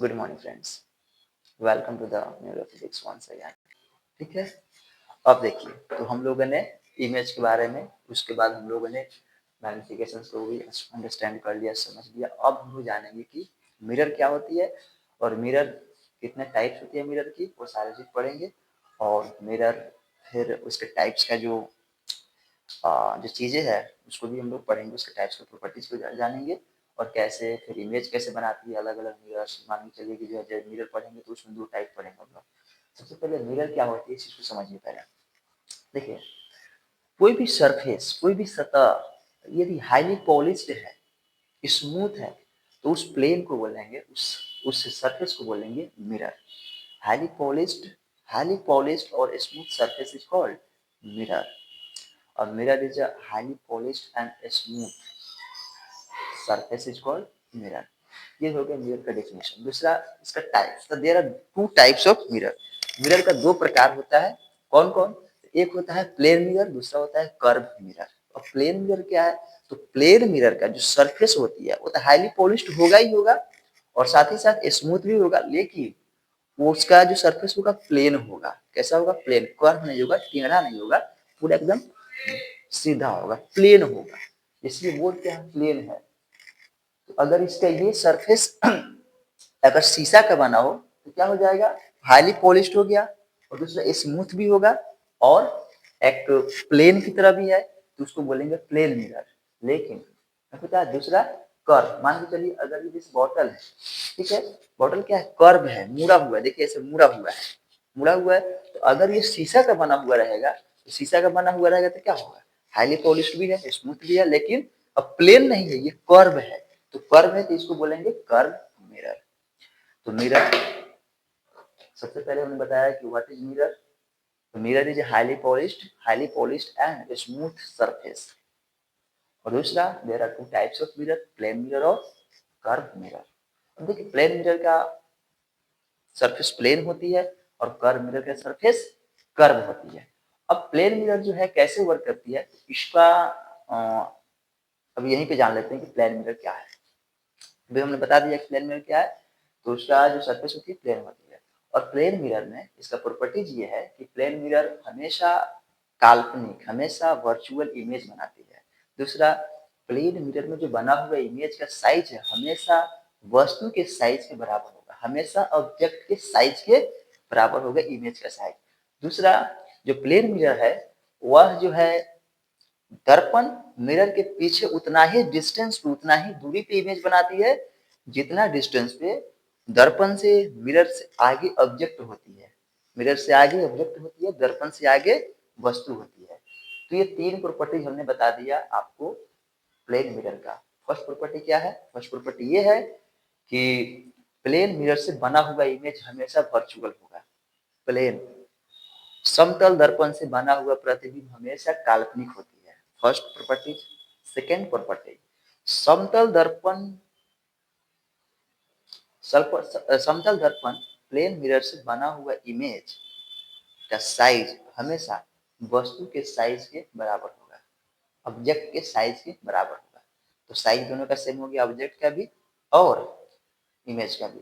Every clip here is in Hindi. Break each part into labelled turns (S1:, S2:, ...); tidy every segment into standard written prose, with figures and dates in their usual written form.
S1: Good morning friends, welcome to the neurophysics once again. ठीक है, अब देखिए, तो हम लोगों ने इमेज के बारे में, उसके बाद हम लोगों ने मैग्निफिकेशन को भी अंडरस्टैंड कर लिया, समझ लिया। अब हम लोग जानेंगे कि मिरर क्या होती है और मिरर कितने टाइप्स होती है मिरर की, वो सारे चीज पढ़ेंगे। और मिरर फिर उसके टाइप्स का जो चीज़ें हैं उसको भी हम लोग पढ़ेंगे, उसके टाइप्स के प्रॉपर्टीज को जानेंगे और कैसे फिर इमेज कैसे बनाती है अलग अलग मिरर्स। मान के चलिए कि जो है मिरर पढ़ेंगे तो उसमें दो टाइप पढ़ेंगे हम लोग। सबसे पहले मिरर क्या होती है इस चीज को समझिए। पहले देखिए, कोई भी सरफेस, कोई भी सतह यदि हाईली पॉलिश्ड है, स्मूथ है, तो उस प्लेन को बोलेंगे, उस सरफेस को बोलेंगे मिरर। हाईली पॉलिश्ड और smooth surface is called mirror. और mirror is a highly polished and smooth surface is called mirror. ये हो गया मिरर का डेफिनेशन। दूसरा इसका टाइप्स, तो there are two types of mirror. Mirror का दो प्रकार होता है। कौन कौन? एक होता है प्लेन मिरर, दूसरा होता है कर्व मिरर। और प्लेन मिरर क्या है? तो प्लेन मिरर का जो सरफेस होती है वो तो हाईली पॉलिश्ड होगा ही होगा और साथ ही साथ स्मूथ भी होगा, लेकिन वो उसका जो सरफेस होगा प्लेन होगा। कैसा होगा? प्लेन, कर्व नहीं होगा, टेढ़ा नहीं होगा, पूरा एकदम सीधा होगा, प्लेन होगा। इसलिए बोलते हैं प्लेन है। तो अगर इसका ये सरफेस अगर शीशा का बना हो तो क्या हो जाएगा? हाईली पॉलिश्ड हो गया और दूसरा स्मूथ भी होगा और एक प्लेन की तरह भी है, तो उसको बोलेंगे प्लेन मिरर। लेकिन पता है दूसरा कर्व। मान के चलिए अगर ये जिस बॉटल है, ठीक है, बॉटल क्या है? कर्व है, मुड़ा हुआ है। देखिए ऐसे मुड़ा हुआ है, मुड़ा हुआ है। तो अगर ये शीशा का बना हुआ रहेगा, तो शीशा का बना हुआ रहेगा तो क्या होगा? हाईली पॉलिश्ड भी है, स्मूथ भी है, लेकिन अब प्लेन नहीं है, ये कर्व है। तो कर्व है तो इसको बोलेंगे कर्व मिरर। तो मिरर, सबसे पहले हमने बताया कि व्हाट इज मिरर। तो mirror is highly polished and smooth surface. और दूसरा, there are two types of mirror, plane mirror और कर्व मिरर। अब देखिए, प्लेन मिरर का सरफेस प्लेन होती है और कर्व मिरर का सरफेस कर्व होती है। अब प्लेन मिरर जो है कैसे वर्क करती है, इसका अब यहीं पे जान लेते हैं कि प्लेन मिरर क्या है। अभी हमने बता दिया कि प्लेन मिरर क्या है, तो उसका जो सरफेस होती है प्लेन होती है। और प्लेन मिरर में इसका प्रॉपर्टीज ये है कि प्लेन मिरर हमेशा काल्पनिक, हमेशा वर्चुअल इमेज बनाती है। दूसरा, प्लेन मिरर में जो बना हुआ इमेज का साइज है हमेशा वस्तु के साइज के बराबर होगा, हमेशा ऑब्जेक्ट के साइज के बराबर होगा इमेज का साइज। दूसरा, जो प्लेन मिरर है वह जो है दर्पण मिरर के पीछे उतना ही डिस्टेंस पे, उतना ही दूरी पे इमेज बनाती है जितना डिस्टेंस पे दर्पण से मिरर से आगे ऑब्जेक्ट होती है। मिरर से आगे ऑब्जेक्ट होती है, दर्पण से आगे वस्तु होती है। तो ये तीन प्रॉपर्टी हमने बता दिया आपको प्लेन मिरर का। फर्स्ट प्रॉपर्टी क्या है? फर्स्ट प्रॉपर्टी ये है कि प्लेन मिरर से बना हुआ इमेज हमेशा वर्चुअल होगा। प्लेन समतल दर्पण से बना हुआ प्रतिबिंब हमेशा काल्पनिक होती है। First property. सेकेंड प्रॉपर्टी, समतल दर्पण समतल दर्पण प्लेन मिरर से बना हुआ इमेज का साइज हमेशा वस्तु के साइज के बराबर होगा, ऑब्जेक्ट के साइज के बराबर होगा। तो साइज दोनों का सेम हो गया, ऑब्जेक्ट का भी और इमेज का भी।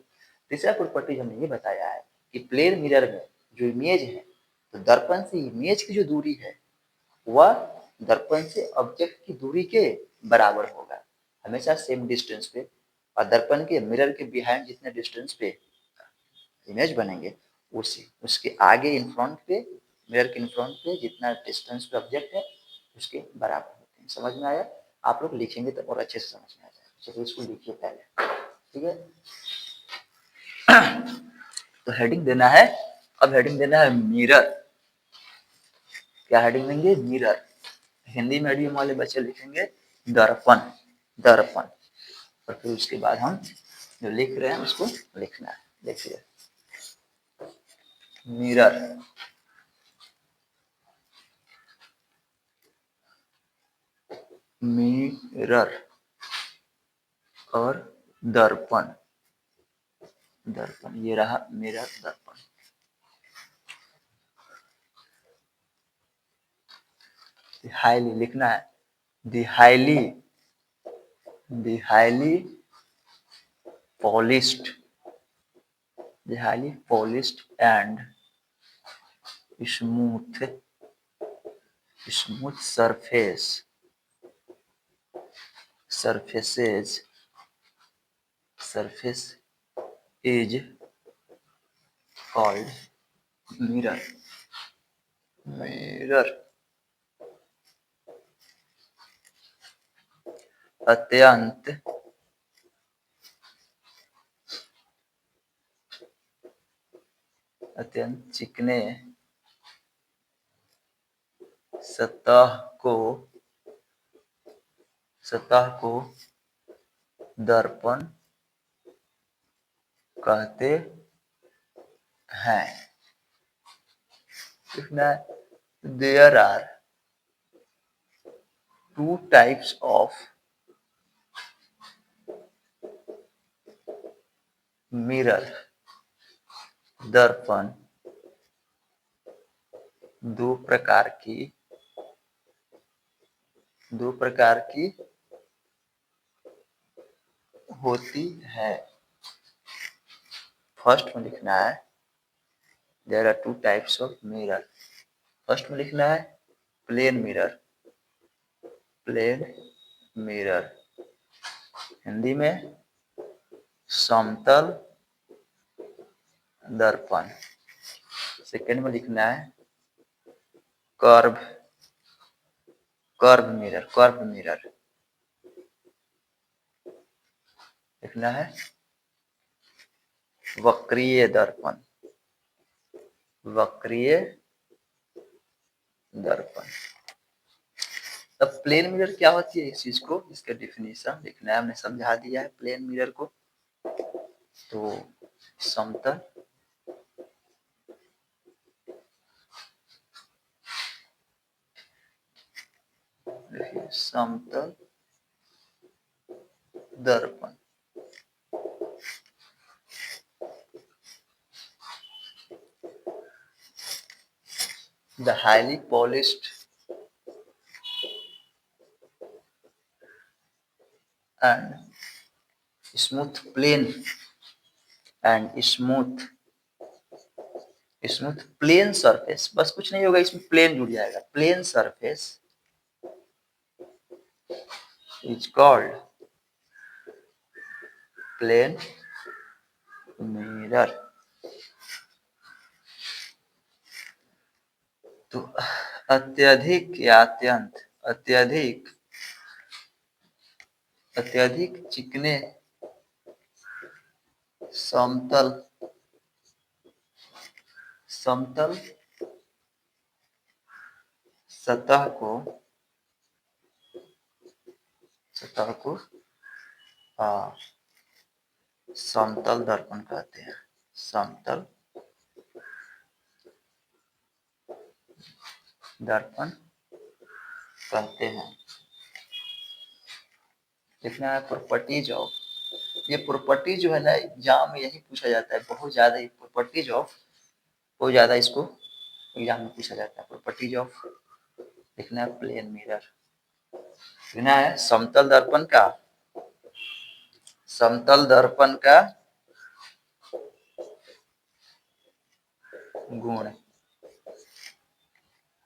S1: तीसरा प्रॉपर्टी हमने ये बताया है कि प्लेन मिरर में जो इमेज है, तो दर्पण से इमेज की जो दूरी है वह दर्पण से ऑब्जेक्ट की दूरी के बराबर होगा, हमेशा सेम डिस्टेंस पे। और दर्पण के मिरर के बिहाइंड जितने डिस्टेंस पे इमेज बनेंगे, उसी उसके आगे इन फ्रंट पे, मिरर के इन फ्रंट पे जितना डिस्टेंस पे ऑब्जेक्ट है उसके बराबर होते हैं। समझ में आया? आप लोग लिखेंगे तो और अच्छे से समझ में आ जाएगा। चलिए इसको लिखिए पहले, ठीक है। तो हेडिंग देना है, अब हेडिंग देना है मिरर। क्या हेडिंग देंगे? मिरर। हिंदी मीडियम वाले बच्चे लिखेंगे दर्पण, दर्पण। और फिर उसके बाद हम जो लिख रहे हैं उसको लिखना है। देखिए, मिरर, मिरर और दर्पण, दर्पण। ये रहा मिरर, दर्पण। हाईली लिखना है, the highly polished the highly polished and smooth surface is called mirror. mirror अत्यंत चिकने सतह को दर्पण कहते हैं. There are two types of mirror. दर्पण दो प्रकार की होती है. फर्स्ट में लिखना है there are two types of mirror. First में लिखना है प्लेन मिरर. हिंदी में समतल दर्पण. सेकेंड में लिखना है कर्व मिरर. लिखना है वक्रीय दर्पण. अब प्लेन मिरर क्या होती है, इस चीज को, इसका डिफिनीशन लिखना है. हमने समझा दिया है प्लेन मिरर को. तो समतल दर्पण. The highly polished and smooth plane surface. बस कुछ नहीं होगा, इसमें प्लेन जुड़ जाएगा. Plane surface is called plane mirror. तो अत्यधिक चिकने समतल सतह को समतल दर्पण कहते हैं. समतल दर्पण कहते हैं. लिखना है प्रॉपर्टीज ऑफ. ये प्रॉपर्टी जो है ना, एग्जाम में यही पूछा जाता है बहुत ज्यादा. ये प्रॉपर्टीज ऑफ बहुत ज्यादा इसको एग्जाम में पूछा जाता है. प्रॉपर्टीज ऑफ लिखना है प्लेन मिरर. लिखना है समतल दर्पण का गुण.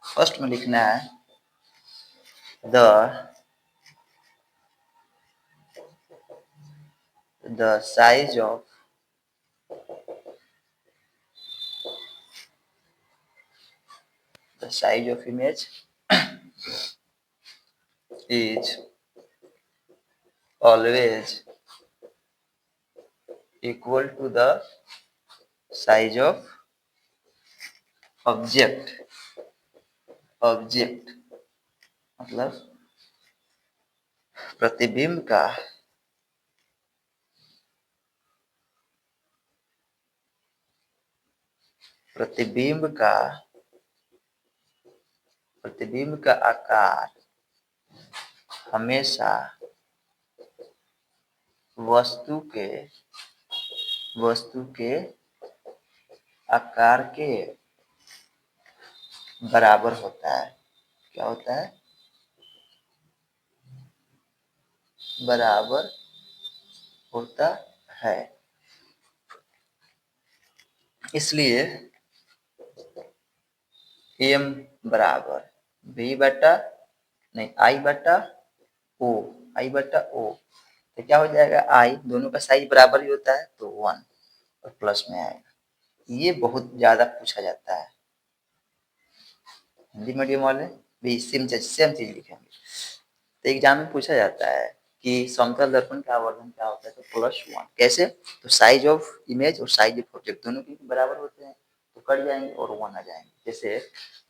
S1: फर्स्ट में लिखना है the size of image is always equal to the size of object. मतलब प्रतिबिंब का आकार हमेशा वस्तु के आकार के बराबर होता है. क्या होता है? बराबर होता है. इसलिए एम बराबर वी बटा नहीं आई बटा ओ, आई बटा ओ, तो क्या हो जाएगा आई, दोनों का साइज बराबर ही होता है तो 1 और प्लस में आएगा। ये बहुत ज्यादा पूछा जाता है हिंदी मीडियम वाले भी सेम चीज लिखेंगे। तो एग्जाम में पूछा जाता है कि समतल दर्पण का आवर्धन क्या होता है, तो +1 कैसे, तो साइज ऑफ इमेज और साइज ऑफ ऑब्जेक्ट दोनों के बराबर होते हैं तो कट जाएंगे और 1 आ जाएंगे। जैसे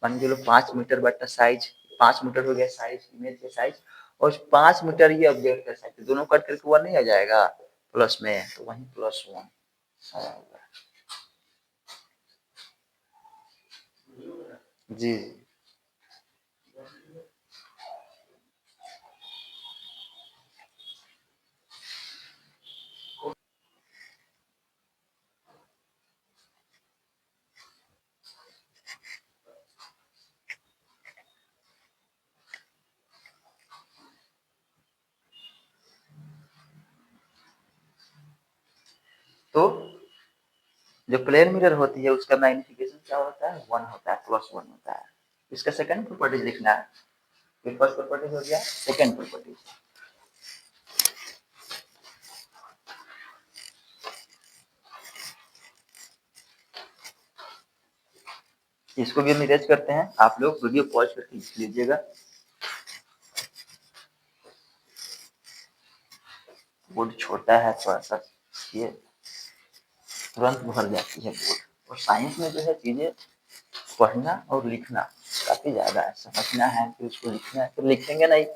S1: मान के लो 5 मीटर बटा साइज, 5 मीटर हो गया साइज, इमेज का साइज, और 5 मीटर ये ऑब्जेक्ट का साइज, दोनों कट करके 1 नहीं आ जाएगा प्लस में, तो वही +1 आएगा। जी तो जो प्लेन मिरर होती है उसका मैग्निफिकेशन क्या होता है, 1 होता है, +1 होता है। इसका सेकंड प्रॉपर्टीज लिखना है। फिर फर्स्ट प्रॉपर्टीज हो गया, सेकंड प्रॉपर्टीज। इसको भी हम इरेज करते हैं, आप लोग वीडियो पॉज करके लिख लीजिएगा। बोर्ड छोटा है थोड़ा सा, ये तुरंत भर जाती है बोर्ड। और साइंस में जो है चीजें पढ़ना और लिखना काफी ज्यादा है, समझना है फिर उसको लिखना है, फिर लिखेंगे नहीं,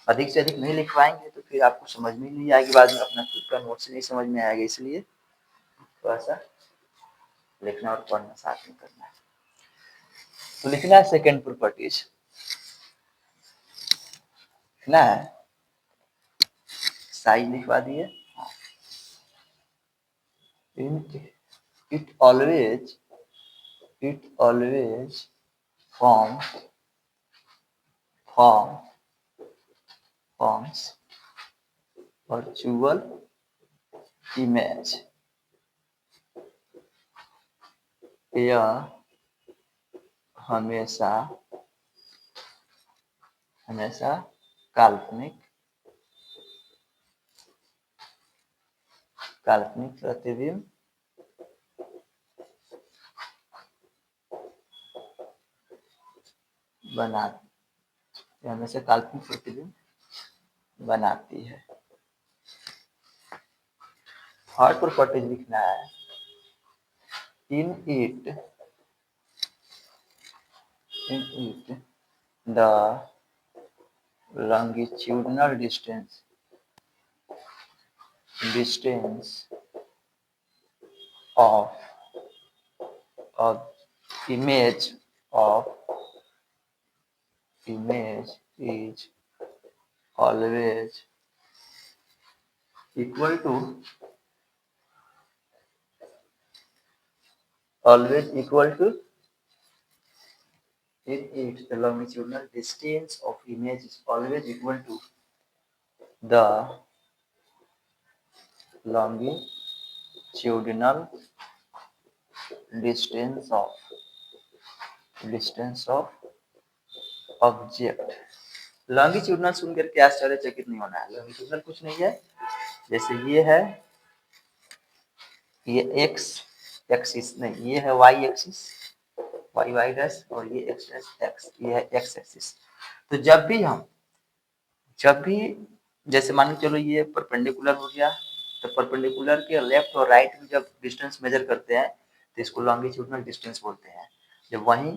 S1: अधिक से अधिक नहीं लिख पाएंगे तो फिर आपको समझ में नहीं आएगी, बाद में अपना खुद का नोट्स नहीं समझ में आएगा। इसलिए थोड़ा सा लिखना और पढ़ना साथ में करना है। तो लिखना है सेकेंड प्रॉपर्टीज, लिखना है, साइज लिखवा दिए। it always form form forms virtual image, यह हमेशा हमेशा काल्पनिक काल्पनिक प्रतिबिंब बना हमेशा काल्पनिक प्रतिबिंब बनाती है। थर्ड प्रॉपर्टीज लिखना है, in it the longitudinal distance of of image of image is always equal to in it the longitudinal distance of image is always equal to the longitudinal distance of object. Longitudinal सुनकर के आश्चर्यचकित नहीं होना है, लॉन्गिट्यूडनल कुछ नहीं है, जैसे ये है, ये एक्स एक्सिस नहीं, ये है Y axis, Y Y dash, और ये एक्स डैश एक्स, ये है एक्स एक्सिस। तो जब भी जैसे मान के चलो ये परपेंडिकुलर हो गया, तो परपेंडिकुलर के लेफ्ट और राइट में जब डिस्टेंस मेजर करते हैं तो इसको लॉन्गिट्यूडनल डिस्टेंस बोलते हैं। जब वहीं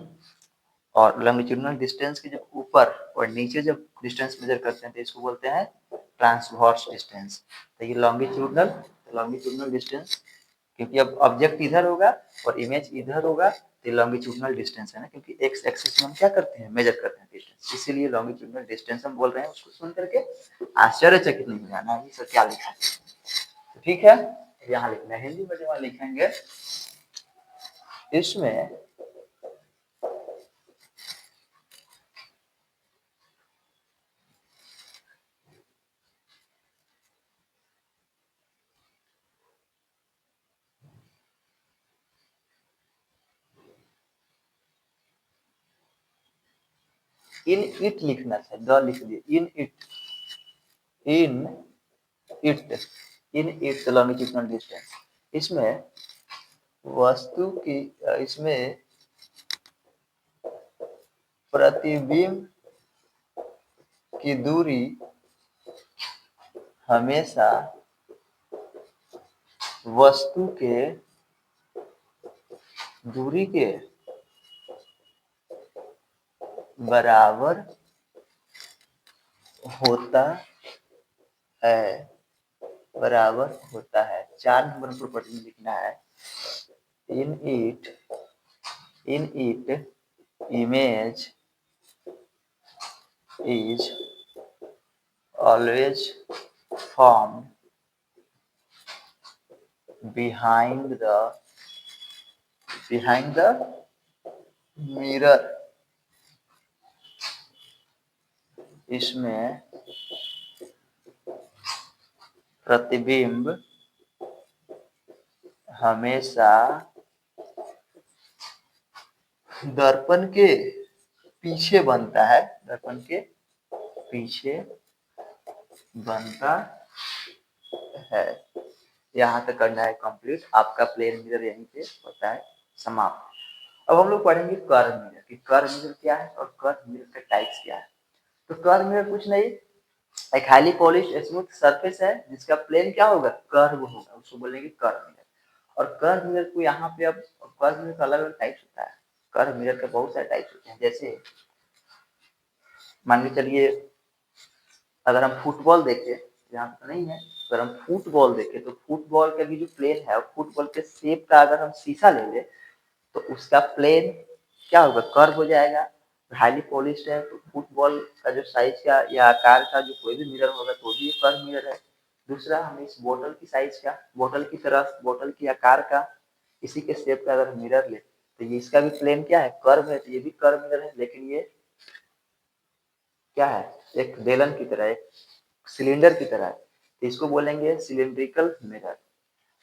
S1: और लॉन्गिट्यूडनल डिस्टेंस के जब ऊपर और नीचे जब डिस्टेंस मेजर करते हैं तो इसको बोलते हैं ट्रांसवर्स डिस्टेंस। तो ये लॉन्गिट्यूडनल डिस्टेंस, क्योंकि अब ऑब्जेक्ट इधर होगा और इमेज इधर होगा तो लॉन्गिट्यूडनल डिस्टेंस है ना, क्योंकि एक्स एक्सिस में हम क्या करते हैं, मेजर करते हैं डिस्टेंस, इसीलिए लॉन्गिट्यूडनल डिस्टेंस हम बोल रहे हैं। उसको सुन करके आश्चर्यचकित नहीं हो जाना, ये सर क्या लिखा है, तो ठीक है यहाँ लिखना है, हिंदी में जब लिखेंगे इसमें इन इट लिखना था, द लिख दिए, in it, in it, in it longitudinal distance. इसमें वस्तु की, इसमें प्रतिबिंब की दूरी हमेशा वस्तु के दूरी के बराबर होता है, बराबर होता है। 4 नंबर प्रॉपर्टी में लिखना है, in it image is always formed behind the mirror। इसमें प्रतिबिंब हमेशा दर्पण के पीछे बनता है, दर्पण के पीछे बनता है। यहाँ तक करना है कंप्लीट। आपका प्लेन मिरर यहीं पे होता है समाप्त। अब हम लोग पढ़ेंगे कर्व मिरर कि कर्व मिरर क्या है और कर्व मिरर के टाइप्स क्या है। तो कर्व मिरर कुछ नहीं, एक हाईली पॉलिश स्मूथ सरफेस है जिसका प्लेन क्या होगा, कर्व होगा, उसको बोलेंगे कर्व मिरर। और कर्व मिरर को यहाँ पे, अब कर्व मिरर का अलग अलग टाइप्स होता है। कर्व मिरर के बहुत सारे टाइप्स होते हैं। जैसे मान के चलिए, अगर हम फुटबॉल देखें, यहाँ पे तो नहीं है, अगर हम फुटबॉल देखें तो फुटबॉल का भी जो प्लेन है, फुटबॉल के शेप का अगर हम शीशा ले ले तो उसका प्लेन क्या होगा, कर्व हो जाएगा। हाईली पॉलिश्ड है तो फुटबॉल का जो साइज का या आकार का जो कोई भी मिरर होगा तो भी कर्व मिरर है। दूसरा, हम इस बोतल की साइज का, बोतल की तरफ, बोतल की आकार का, इसी के शेप का अगर मिरर ले तो ये इसका भी प्लेन क्या है, कर्व है, तो ये भी कर्व मिरर है। लेकिन ये क्या है, एक बेलन की तरह, एक सिलेंडर की तरह है, तो इसको बोलेंगे सिलेंड्रिकल मिरर।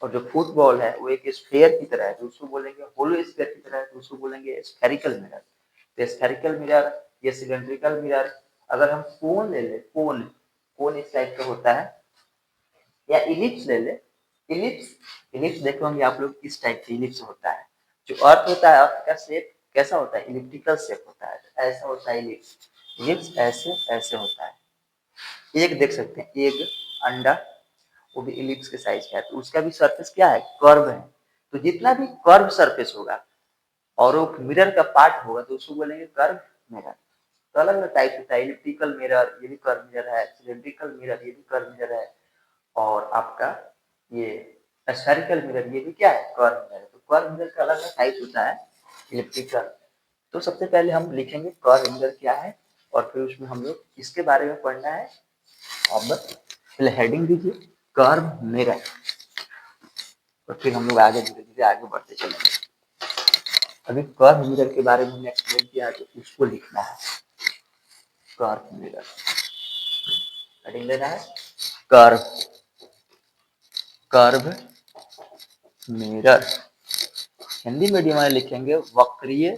S1: और जो फुटबॉल है वो एक स्फीयर की तरह है तो उसको बोलेंगे होलो स्फीयर की तरह है तो उसको बोलेंगे स्फेरिकल मिरर। तो स्फेरिकल मिरर या सिलेंड्रिकल मिरर, अगर हम कोन ले ले, कोन, कोन इस टाइप का होता है, या इलिप्स ले ले, इलिप्स, इलिप्स देखे होंगे आप लोग, इस टाइप की इलिप्स होता है। जो अर्थ होता है, अर्थ का शेप कैसा होता है, इलिप्टिकल शेप होता है, ऐसा होता है इलिप्स। इलिप्स ऐसे ऐसे होता है। एक देख सकते हैं, एक अंडा, वो भी इलिप्स के साइज का है, तो उसका भी सरफेस क्या है, कर्व है। तो जितना भी कर्व सरफेस होगा और वो मिरर का पार्ट होगा तो उसको बोलेंगे कर्व मिरर। तो अलग अलग टाइप होता है, इलिप्टिकल मिरर ये भी कर्व मिरर है, सिलेंड्रिकल मिरर ये भी कर्व मिरर है, और आपका ये स्फेरिकल मिरर ये भी क्या है, कर्व मिरर है। तो कर्व मिरर का अलग अलग टाइप होता है, इलिप्टिकल। तो सबसे पहले हम लिखेंगे कर्व मिरर क्या है, और फिर उसमें हम लोग इसके बारे में पढ़ना है। अब पहले हेडिंग दीजिए कर्व मिरर, और फिर हम लोग आगे धीरे धीरे आगे बढ़ते चलेंगे। अभी कर्व मिरर के बारे में हमने एक्सप्लेन किया तो उसको लिखना है, कर्व मिरर। हेडिंग देना है curve, curve mirror. Hindi medium में लिखेंगे वक्रीय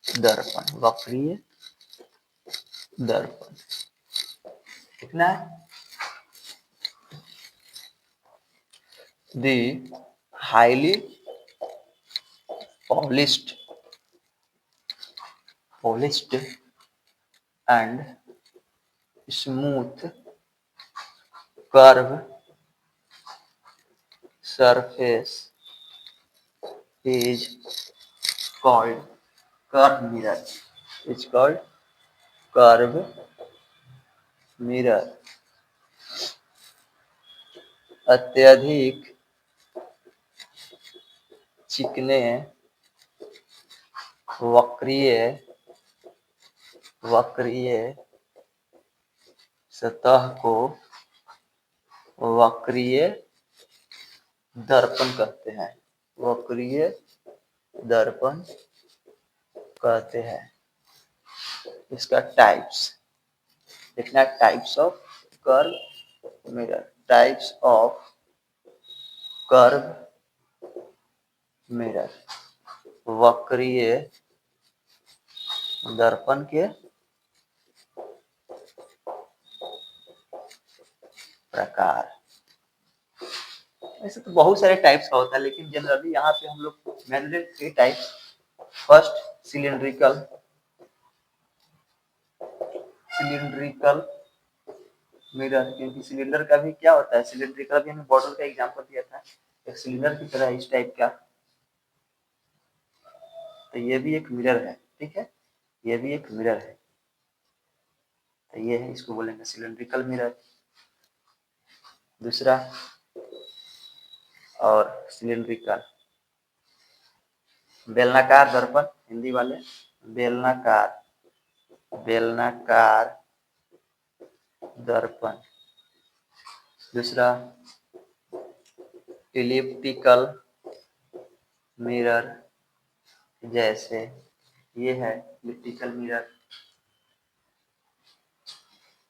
S1: दर्पण, वक्रीय दर्पण लिखना है। The highly polished and smooth curve surface is called curve mirror, is called curve mirror। अत्यधिक चिकने वक्रीय वक्रीय सतह को वक्रीय दर्पण कहते हैं, वक्रीय दर्पण कहते हैं। इसका टाइप्स लिखना, types of curve mirror, types of curve mirror, वक्रीय दर्पण के प्रकार। ऐसे तो बहुत सारे टाइप्स का होता है, लेकिन जनरली यहाँ पे हम लोग mainly 3 types. First cylindrical mirror, क्योंकि सिलेंडर का भी क्या होता है, सिलिंड्रिकल भी हमने बॉटल का एग्जांपल दिया था, एक सिलेंडर की तरह इस टाइप का। तो ये भी एक मिरर है, ठीक है, ये भी एक मिरर है। तो ये है, इसको बोलेंगे सिलिंड्रिकल मिरर। दूसरा और सिलिंड्रिकल बेलनाकार दर्पण, हिंदी वाले बेलनाकार बेलनाकार दर्पण। दूसरा इलिप्टिकल मिरर, जैसे ये है इलिप्टिकल मिरर।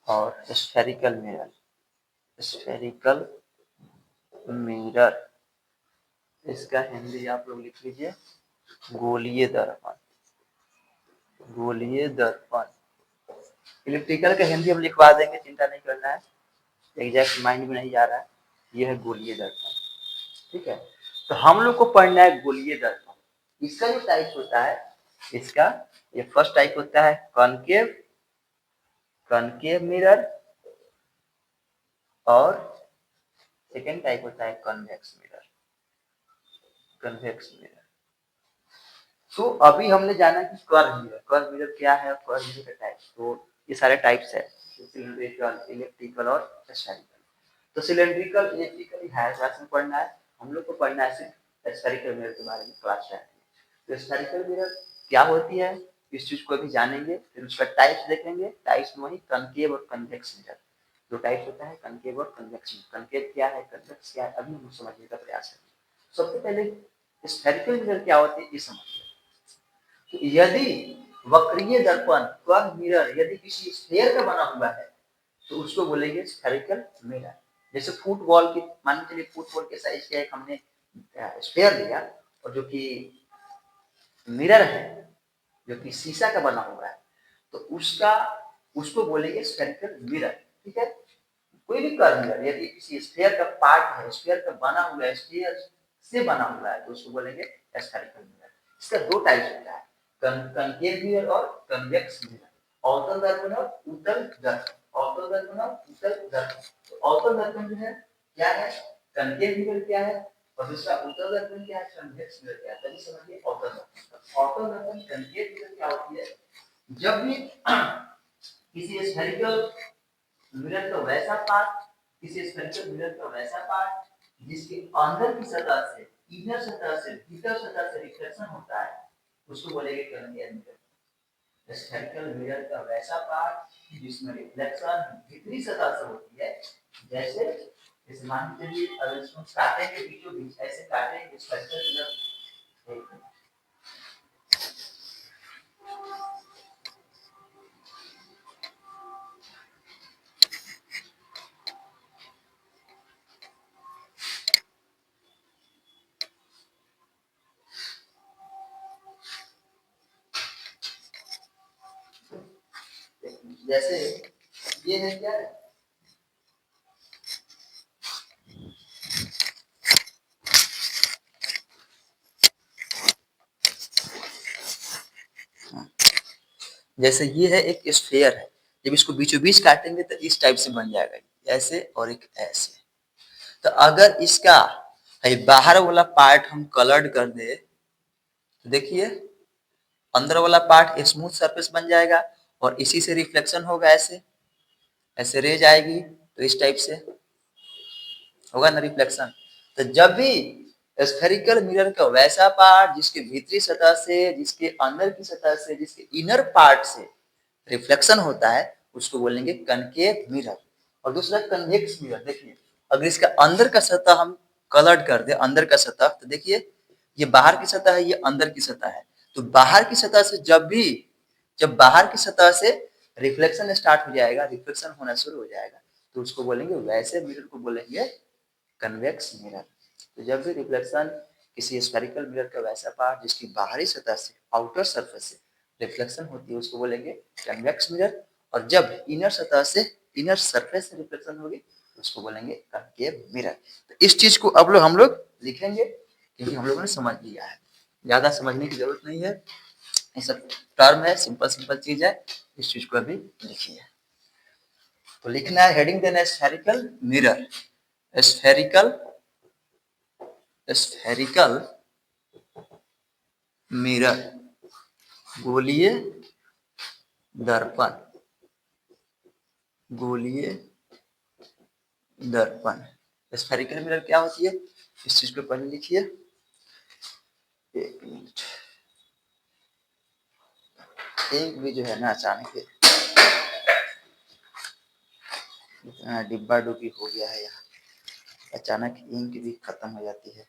S1: और स्फेरिकल मिरर, स्फेरिकल मिरर, इसका हिंदी आप लोग लिख लीजिए गोलीय दर्पण, गोलीय दर्पण। इलेक्ट्रिकल का हिंदी हम लिखवा देंगे, चिंता नहीं करना है, एग्जैक्ट माइंड में नहीं जा रहा है। ये है गोलीय दर्पण, ठीक है। तो हम लोग को पढ़ना है गोलीय दर्पण। इसका जो टाइप होता है, इसका ये फर्स्ट टाइप होता है कॉनकेव, कॉनकेव मिरर, और सेकेंड टाइप होता है कन्वेक्स मिरर, कन्वेक्स मिरर। तो अभी हमने जाना कि कर्व मिरर, कर्व मिरर क्या है, कर्व मिरर का टाइप। तो ये सारे टाइप्स है, सिलिंड्रिकल, इलेक्ट्रिकल और स्फेरिकल। तो सिलिंड्रिकल, इलेक्ट्रिकल हायर क्लास में पढ़ना है, हम लोग को पढ़ना है सिर्फ स्फेरिकल मिरर के बारे में क्लास 10 में। तो स्फेरिकल मिरर क्या होती है, इस चीज को भी जानेंगे, फिर उसका टाइप्स देखेंगे। टाइप्स में वही कनकेव और कन्वेक्स मिरर, दो टाइप्स होता है, कनकेव और कन्वेक्स। कनकेव क्या है, कन्वेक्स क्या है, अभी हम समझने का प्रयास करेंगे। सबसे पहले स्फेरिकल मिरर क्या होती है ये समझिए। तो यदि वक्रीय दर्पण कर्व मिरर यदि किसी स्फीयर का बना हुआ है तो उसको बोलेंगे स्फेरिकल मिरर। जैसे फुटबॉल की, मान लीजिए फुटबॉल के साइज का एक हमने स्फीयर लिया, और जो कि मिरर है, जो कि शीशा का बना हुआ है, तो उसको बोलेंगे स्फेरिकल मिरर, ठीक है। कोई भी कर्व मिरर यदि किसी स्फीयर का पार्ट है, स्फीयर का बना हुआ है, स्फीयर से बना हुआ है, तो उसको बोलेंगे स्फेरिकल मिरर। इसका दो टाइप होता है, कनकेव मिरर और कन्वेक्स मिरर, अवतल दर्पण और उत्तल दर्पण, अवतल दर्पण और उत्तल दर्पण। तो अवतल दर्पण जो है क्या है, कनकेव मिरर क्या है, और दूसरा उत्तल दर्पण क्या है, कन्वेक्स मिरर क्या है। तभी समझिए अवतल दर्पण। अवतल दर्पण कनकेव मिरर क्या होती है, जब भी किसी स्फेरिकल मिरर का वैसा पार्ट, किसी स्फेरिकल मिरर का वैसा पार्ट जिसके अंदर की सतह से, इनर सतह से, भीतर सतह से रिफ्लेक्शन होता है, उसको बोलेंगे कनकेव मिरर। स्फेरिकल मिरर का वैसा पार्ट जिसमें रिफ्लेक्शन भीतरी सतह से होती है, जैसे इस मान लीजिए अगर इसको काटेंगे बीचों बीच, ऐसे काटेंगे स्फेरिकल मिरर। जैसे ये है क्या है, जैसे ये है एक स्फीयर है, जब इसको बीचों बीच काटेंगे तो इस टाइप से बन जाएगा, ऐसे और एक ऐसे। तो अगर इसका बाहर वाला पार्ट हम कलर्ड कर दे तो देखिए अंदर वाला पार्ट स्मूथ सरफेस बन जाएगा, और इसी से रिफ्लेक्शन होगा, ऐसे ऐसे रेज आएगी, तो इस टाइप से होगा ना रिफ्लेक्शन। तो जब भी स्फेरिकल मिरर का वैसा पार्ट जिसके भीतरी सतह से, जिसके अंदर की सतह से, जिसके इनर पार्ट से रिफ्लेक्शन होता है, उसको बोलेंगे कनकेव मिरर। और दूसरा कन्वेक्स मिरर, देखिए अगर इसका अंदर का सतह हम कलर्ड कर दे, अंदर का सतह, तो देखिए ये बाहर की सतह है, ये अंदर की सतह है। तो बाहर की सतह से जब बाहर की सतह से रिफ्लेक्शन स्टार्ट हो जाएगा, रिफ्लेक्शन होना शुरू हो जाएगा, तो उसको बोलेंगे, वैसे मिरर को बोलेंगे कन्वेक्स मिरर। तो जब भी रिफ्लेक्शन किसी स्फेरिकल मिरर का वैसा पार्ट जिसकी बाहरी सतह से, आउटर सरफेस से रिफ्लेक्शन होती है, उसको बोलेंगे कन्वेक्स मिरर। और जब इनर सतह से, इनर सरफेस से रिफ्लेक्शन होगी, उसको बोलेंगे कनकेव मिरर। तो इस चीज को अब हम लोग लिखेंगे क्योंकि हम लोगों ने समझ लिया है, ज्यादा समझने की जरूरत नहीं है, ये सब टर्म है, सिंपल सिंपल चीज है, इस चीज को अभी लिखिए। तो लिखना है, हेडिंग देना है spherical mirror, spherical spherical mirror, गोलीय दर्पण, गोलीय दर्पण। स्फेरिकल मिरर क्या होती है, इस चीज को पहले लिखिए। एक मिनट, एक भी जो है ना अचानक डिब्बा डुब्बी हो गया है यहाँ, अचानक इंक भी खत्म हो जाती है।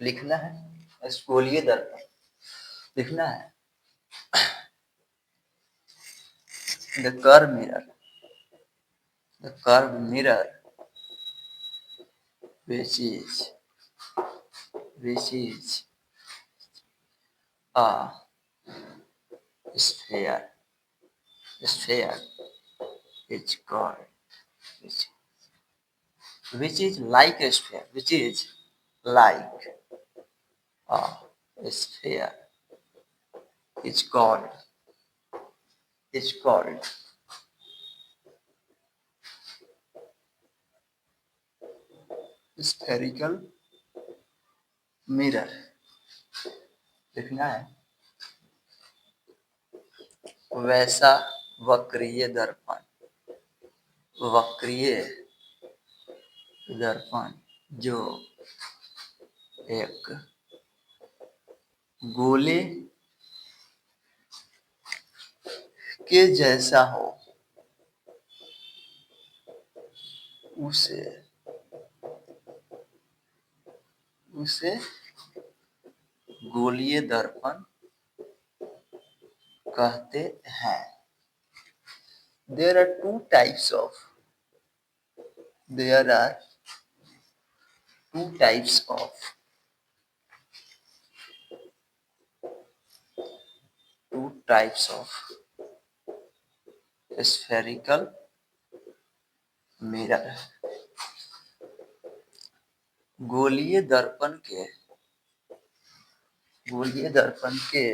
S1: लिखना है स्फोलीय दर्पण, लिखना है the curve mirror, the curve mirror which is a sphere, sphere is called, which is like a sphere, which is like a sphere is called spherical mirror। लिखना है वैसा वक्रीय दर्पण, वक्रीय दर्पण जो एक गोले के जैसा हो, उसे गोलीय दर्पण कहते हैं। There are two types of spherical mirror। गोलीय दर्पण के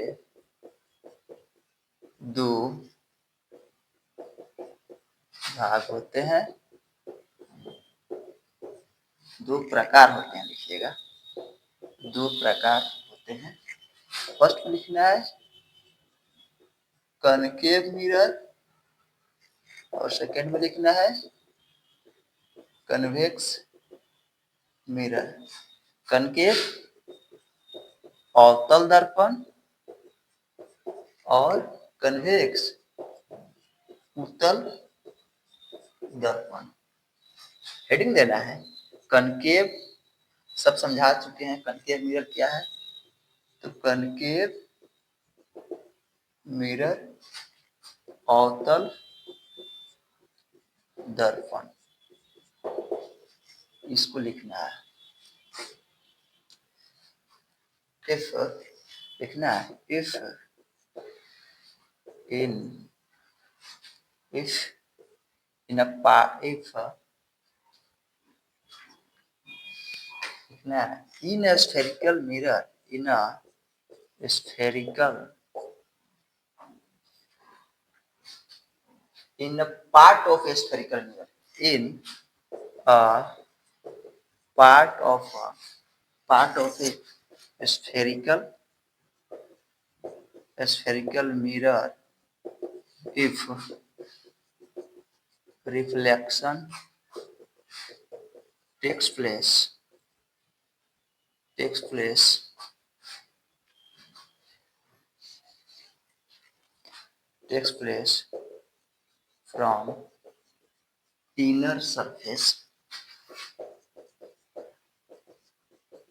S1: दो भाग होते हैं, दो प्रकार होते हैं, लिखिएगा दो प्रकार होते हैं। फर्स्ट लिखना है कनकेव मिरर और सेकंड में लिखना है कन्वेक्स मिरर। कनकेव अवतल दर्पण और कन्वेक्स उत्तल दर्पण। हेडिंग देना है कनकेव, सब समझा चुके हैं कनकेव मिरर क्या है। तो कनकेव मिरर अवतल दर्पण, इसको लिखना है। इफ लिखना है इफ इन a लिखना है in a spherical mirror, in a spherical, in a part of a spherical mirror, in a part of a spherical mirror, if reflection takes place from inner surface,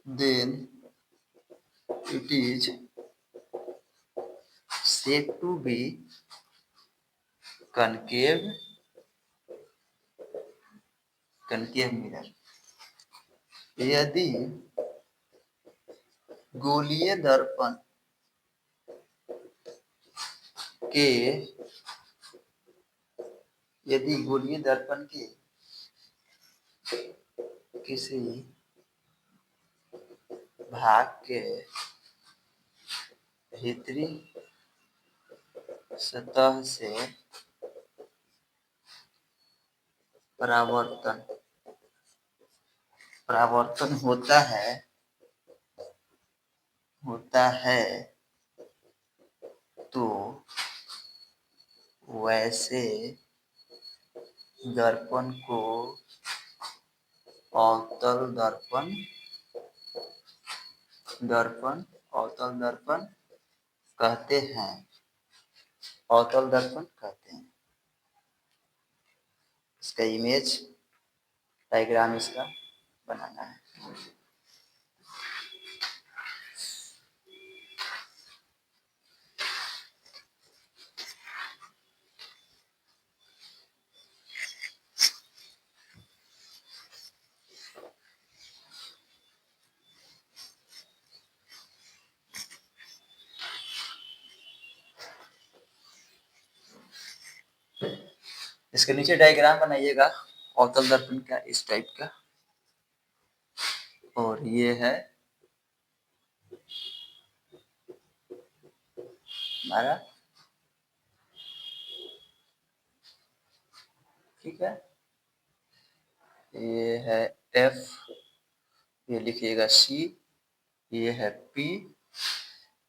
S1: then it is said to be concave mirror. यदि गोलीय दर्पण के किसी भाग के भीतरी सतह से परावर्तन होता है तो वैसे दर्पण को अवतल दर्पण कहते हैं। इसका इमेज डायग्राम इसका बनाना है। इसके नीचे डायग्राम बनाइएगा अवतल दर्पण का इस टाइप का, और ये है हमारा, ठीक है। ये है F, ये लिखिएगा C, ये है P,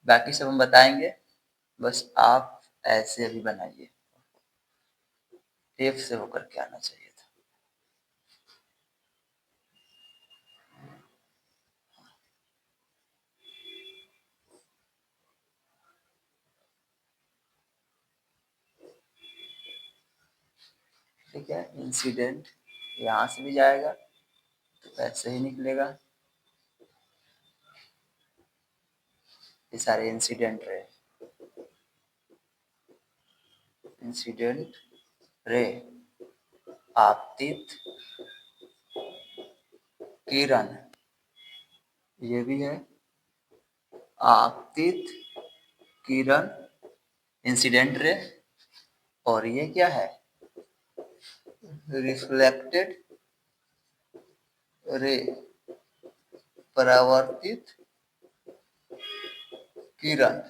S1: बाकी सब हम बताएंगे, बस आप ऐसे अभी बनाइए। F से होकर के आना चाहिए था। ठीक है, इंसिडेंट यहाँ से भी जाएगा तो ऐसे ही निकलेगा। ये सारे इंसिडेंट रे, आपतित किरण, ये भी है आपतित किरण, इंसिडेंट रे, और ये क्या है रिफ्लेक्टेड रे, परावर्तित किरण।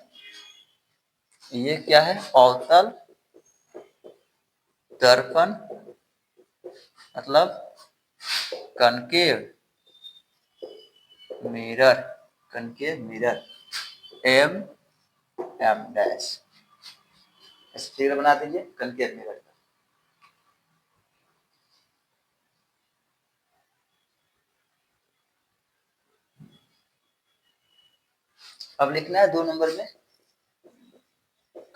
S1: ये क्या है अवतल दर्पण, मतलब कनकेव मिरर, एम डैश, ऐसे फिगर बना दीजिए कनकेव मिरर का। अब लिखना है 2 नंबर में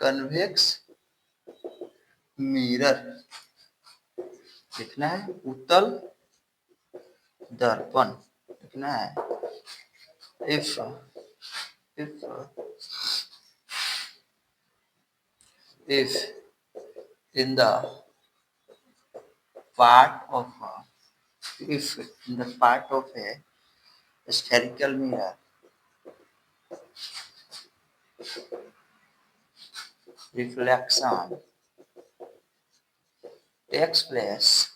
S1: कन्वेक्स मिरर, लिखना है उत्तल दर्पण, लिखना है if in the part of a spherical mirror reflection takes place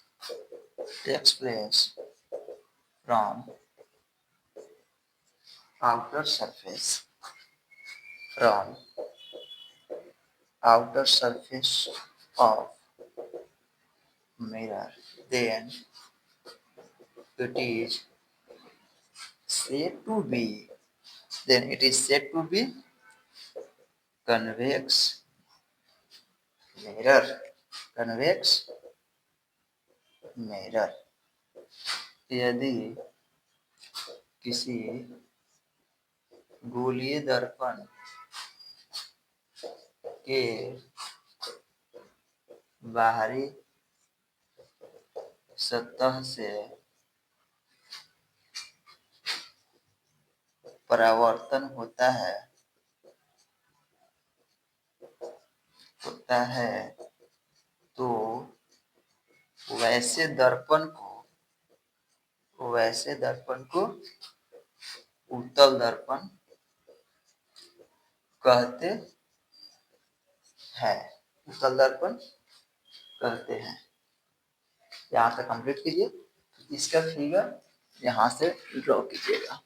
S1: from outer surface from outer surface of mirror, then it is said to be convex mirror. Convex mirror यदि किसी गोलीय दर्पण के बाहरी सतह से परावर्तन होता है तो वैसे दर्पण को उत्तल दर्पण कहते हैं। उत्तल दर्पण कहते हैं। यहाँ से कंप्लीट कीजिए। इसका फिगर यहाँ से ड्रॉ कीजिएगा।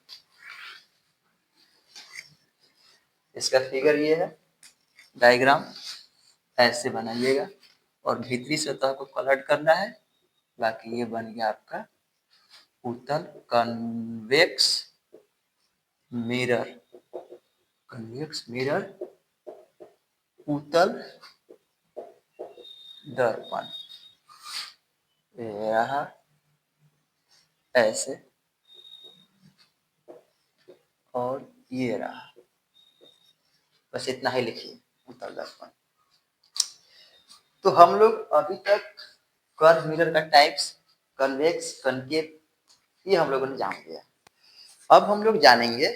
S1: इसका फिगर ये है, डायग्राम ऐसे बनाइएगा और भीतरी सतह को कलर करना है। बाकी ये बन गया आपका उत्तल कन्वेक्स मिरर। कन्वेक्स मिरर उत्तल दर्पण रहा ऐसे और ये रहा। बस इतना ही लिखिए, उत्तल दर्पण। तो हम लोग अभी तक कर्व मिरर का टाइप्स, कन्वेक्स, कनकेव, ये हम लोगों ने जान लिया। अब हम लोग जानेंगे